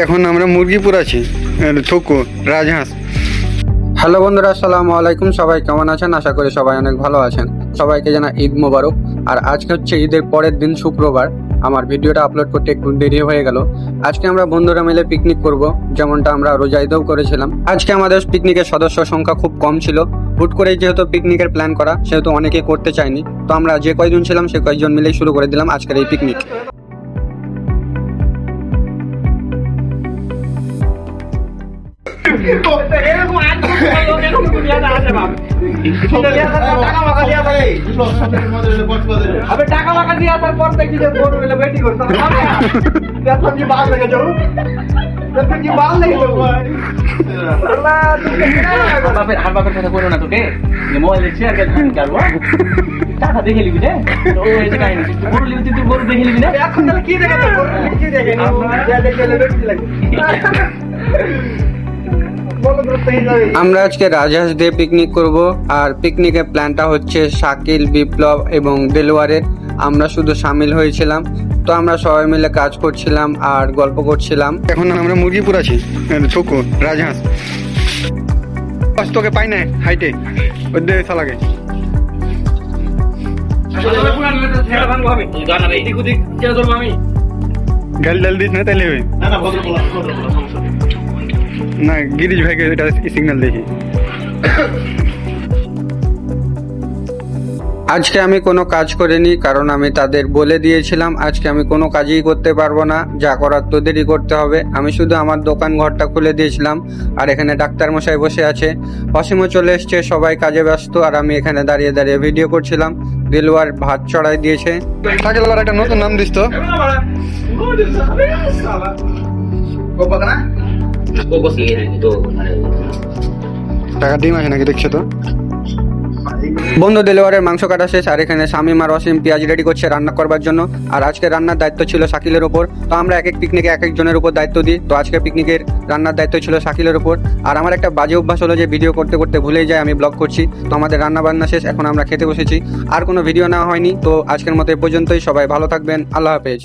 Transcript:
এখন আমরা মুরগি পুরাছি থুকু রাজহাঁস। হ্যালো বন্ধুরা, আসসালামু আলাইকুম। সবাই কেমন আছেন? আশা করি সবাই অনেক ভালো আছেন। সবাইকে জানা ঈদ মোবারক। আর আজকে হচ্ছে ঈদের পরের দিন, শুক্রবার। আমার ভিডিওটা আপলোড করতে একটু দেরি হয়ে গেল। আজকে আমরা বন্ধুরা মিলে পিকনিক করব, যেমনটা আমরা রোজা ঈদেও করেছিলাম। আজকে আমাদের পিকনিকের সদস্য সংখ্যা খুব কম ছিল। হুট করে যেহেতু পিকনিকের প্ল্যান করা, সেহেতু অনেকেই করতে চায়নি। তো আমরা যে কয়জন ছিলাম সে কয়েকজন মিলেই শুরু করে দিলাম আজকের এই পিকনিক। টাকা মাকা দিয়ে আসার পর দেখি যে বড় হলে বেটি করতাম কি বাল লেগে যাবো কি বাল লেগে যাবো বাপের কথা বলো না তোকে মোবাইল দেখছি আর টাকা দেখে নিবি রে বড় নিবি তুই বড় দেখে নিবি না এখন তাহলে কি দেখে কি দেখে আমরা আজকে রাজহাঁস দিয়ে পিকনিক করব। আর পিকনিকের প্ল্যানটা হচ্ছে শাকিল, বিপ্লব এবং দেলোয়ারের। আমরা শুধু সামিল হয়েছিলাম। তো আমরা সবাই মিলে কাজ করছিলাম আর গল্প করছিলাম। এখন আমরা মুরগি পুরাছি থুকু রাজহাঁস। তোকে পাই না হাইটে ওদের সালাগে গাল ডাল দিস না তাইলে না গিরিশ ভাইকে এটা সিগন্যাল দেখি। আজকে আমি কোনো কাজ করিনি, কারণ আমি তাদের বলে দিয়েছিলাম আজকে আমি কোনো কাজই করতে পারবো না, যা করার তোদেরই করতে হবে। আমি শুধু আমার দোকান ঘরটা খুলে দিয়েছিলাম। আর এখানে ডাক্তার মশাই বসে আছে, অসীমও চলে এসছে, সবাই কাজে ব্যস্ত। আর আমি এখানে দাঁড়িয়ে দাঁড়িয়ে ভিডিও করছিলাম। দিলওয়ার ভাত চড়াই দিয়েছে। একটা নতুন নাম দিস তো। টাকা ডিম আছে নাকি দেখছো তো। বন্ধু দেলোয়ারের মাংস কাটা শেষ। আর এখানে শামিম আর অসীম পেঁয়াজ রেডি করছে রান্না করবার জন্য। আর আজকে রান্নার দায়িত্ব ছিল শাকিলের উপর। তো আমরা এক এক পিকনিকে এক একজনের উপর দায়িত্ব দিই। তো আজকে পিকনিকের রান্নার দায়িত্ব ছিল শাকিলের উপর। আর আমার একটা বাজে অভ্যাস হলো যে ভিডিও করতে করতে ভুলেই যায় আমি ব্লগ করছি। তো আমাদের রান্না বান্না শেষ, এখন আমরা খেতে বসেছি। আর কোনো ভিডিও নেওয়া হয়নি। তো আজকের মতো এ পর্যন্তই। সবাই ভালো থাকবেন, আল্লাহ হাফেজ।